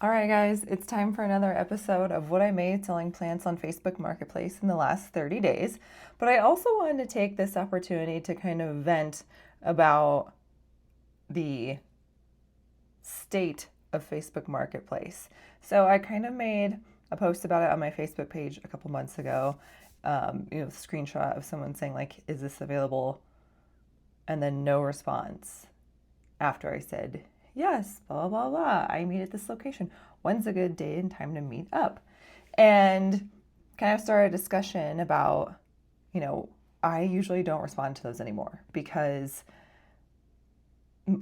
All right, guys, it's time for another episode of what I made selling plants on Facebook Marketplace in the last 30 days. But I also wanted to take this opportunity to kind of vent about the state of Facebook Marketplace. So I kind of made a post about it on my Facebook page a couple months ago. A screenshot of someone saying like, "Is this available?" and then no response after I said, "Yes, blah, blah, blah. I meet at this location. When's a good day and time to meet up?" And kind of started a discussion about, I usually don't respond to those anymore because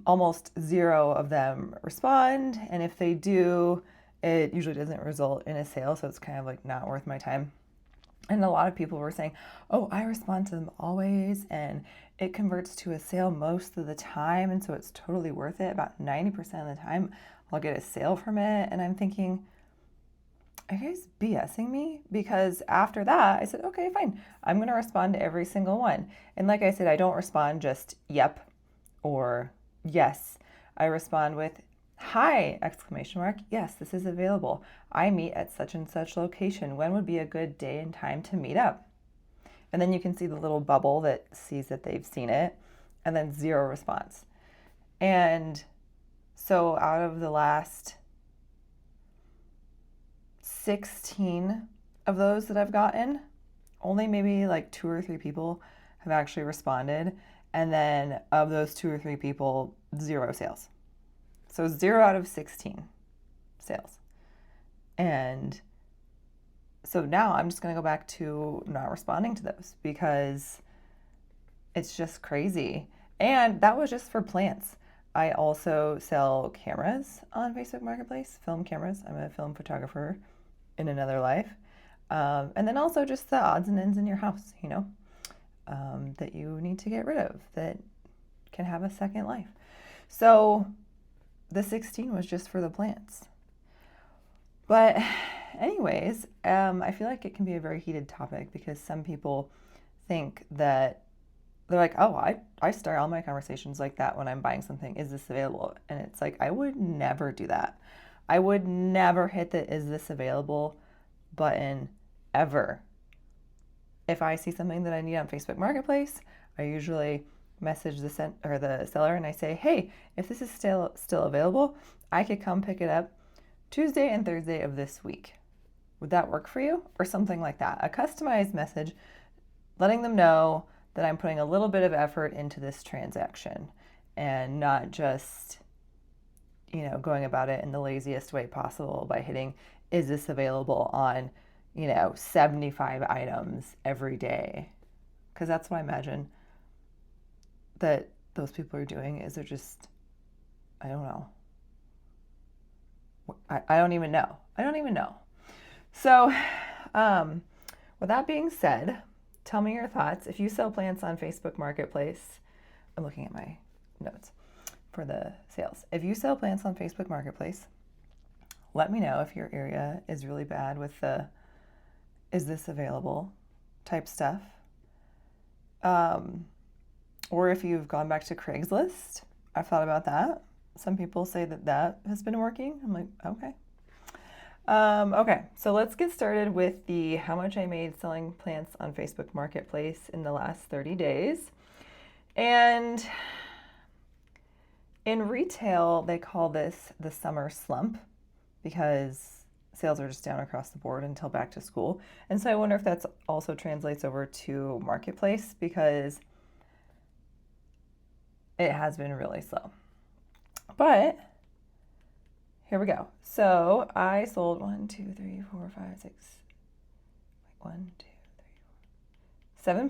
almost zero of them respond. And if they do, it usually doesn't result in a sale. So it's kind of like not worth my time. And a lot of people were saying, "Oh, I respond to them always, and it converts to a sale most of the time. And so it's totally worth it. About 90% of the time, I'll get a sale from it." And I'm thinking, are you guys BSing me? Because after that, I said, okay, fine. I'm going to respond to every single one. And like I said, I don't respond just yep or yes. I respond with "Hi!" exclamation mark. "Yes, this is available. I meet at such and such location. When would be a good day and time to meet up?" And then you can see the little bubble that sees that they've seen it, and then zero response. And so out of the last 16 of those that I've gotten, only maybe like 2 or 3 people have actually responded. And then of those 2 or 3 people, zero sales. So 0 out of 16 sales. And so now I'm just going to go back to not responding to those because it's just crazy. And that was just for plants. I also sell cameras on Facebook Marketplace, film cameras. I'm a film photographer in another life. And then also just the odds and ends in your house, that you need to get rid of that can have a second life. So the 16 was just for the plants. But anyways, I feel like it can be a very heated topic because some people think that they're like, "Oh, I start all my conversations like that when I'm buying something. Is this available?" And it's like, I would never do that. I would never hit the "is this available" button ever. If I see something that I need on Facebook Marketplace, I usually message the seller and I say, "Hey, if this is still available, I could come pick it up Tuesday and Thursday of this week. Would that work for you?" Or something like that. A customized message letting them know that I'm putting a little bit of effort into this transaction and not just, going about it in the laziest way possible by hitting "is this available" on, 75 items every day. Because that's what I imagine that those people are doing is they're just, I don't know. I don't even know. I don't even know. So, with that being said, tell me your thoughts. If you sell plants on Facebook Marketplace, I'm looking at my notes for the sales. If you sell plants on Facebook Marketplace, let me know if your area is really bad with the "is this available" type stuff. Or if you've gone back to Craigslist. I've thought about that. Some people say that has been working. I'm like, okay. Okay, so let's get started with the how much I made selling plants on Facebook Marketplace in the last 30 days. And in retail, they call this the summer slump because sales are just down across the board until back to school. And so I wonder if that also translates over to Marketplace because it has been really slow. But here we go. So I sold 7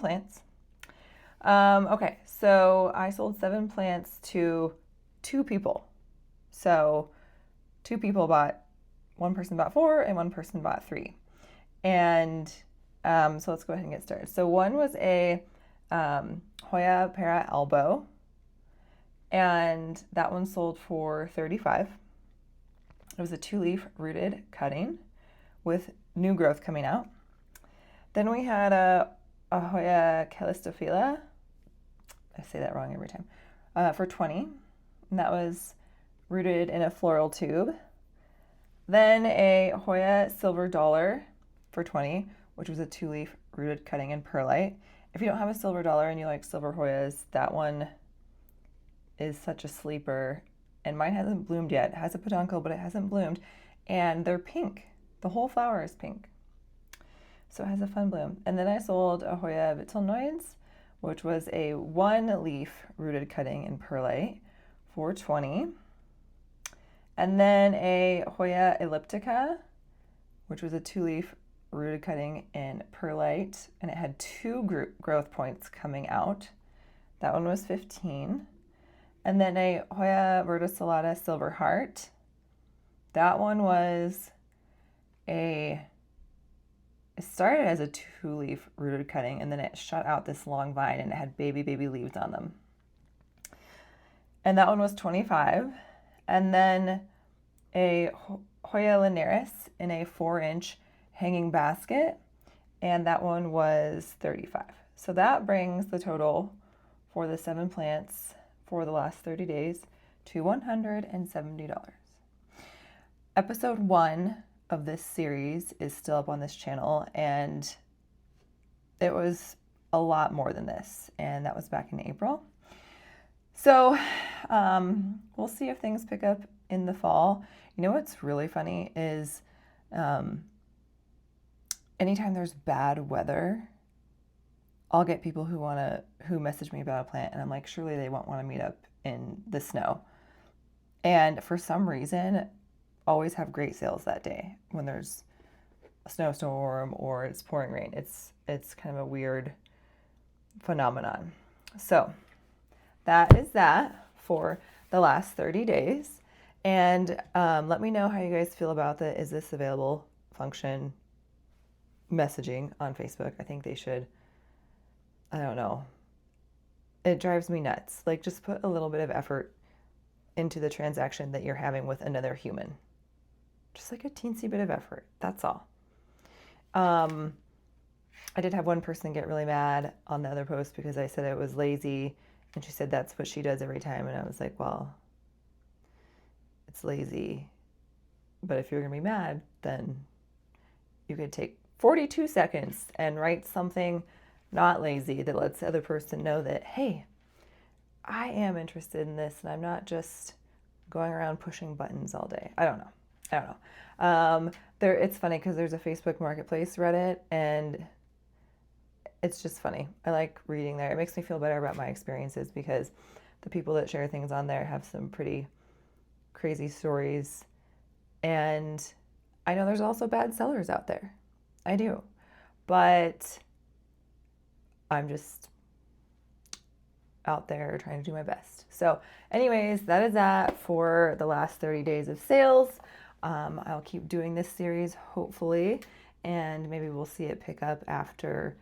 plants. Okay, so I sold 7 plants to 2 people. So 2 people bought, one person bought 4 and one person bought 3. And so let's go ahead and get started. So one was a Hoya para elbow, and that one sold for $35. It was a 2-leaf rooted cutting with new growth coming out. Then we had a Hoya callistophila. I say that wrong every time. For $20, and that was rooted in a floral tube. Then a Hoya Silver Dollar for 20, which was a 2-leaf rooted cutting in perlite. If you don't have a Silver Dollar and you like silver Hoyas, that one is such a sleeper. And mine hasn't bloomed yet. It has a peduncle, but it hasn't bloomed. And they're pink. The whole flower is pink. So it has a fun bloom. And then I sold a Hoya Vitellnoides, which was a 1-leaf rooted cutting in perlite for 20. And then a Hoya Elliptica, which was a 2-leaf rooted cutting in perlite, and it had 2 growth points coming out. That one was 15. And then a Hoya verticillata Silver Heart. That one was it started as a 2-leaf rooted cutting, and then it shot out this long vine, and it had baby leaves on them. And that one was 25. And then a Hoya Linearis in a 4-inch hanging basket, and that one was 35. So that brings the total for the 7 plants for the last 30 days to $170. Episode 1 of this series is still up on this channel, and it was a lot more than this, and that was back in April. So we'll see if things pick up in the fall. You know what's really funny is anytime there's bad weather, I'll get people who message me about a plant, and I'm like, surely they won't want to meet up in the snow. And for some reason, always have great sales that day when there's a snowstorm or it's pouring rain. It's kind of a weird phenomenon. So that is that for the last 30 days. And let me know how you guys feel about the is this available function messaging on Facebook. I think they should. I don't know. It drives me nuts. Like, just put a little bit of effort into the transaction that you're having with another human. Just like a teensy bit of effort. That's all. I did have one person get really mad on the other post because I said it was lazy, and she said that's what she does every time. And I was like, well, it's lazy. But if you're going to be mad, then you could take 42 seconds and write something not lazy that lets the other person know that, hey, I am interested in this and I'm not just going around pushing buttons all day. I don't know. It's funny because there's a Facebook Marketplace Reddit, and it's just funny. I like reading there. It makes me feel better about my experiences because the people that share things on there have some pretty crazy stories. And I know there's also bad sellers out there. I do. But I'm just out there trying to do my best. So anyways, that is that for the last 30 days of sales. I'll keep doing this series, hopefully, and maybe we'll see it pick up after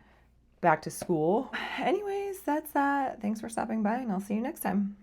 back to school. Anyways, that's that. Thanks for stopping by, and I'll see you next time.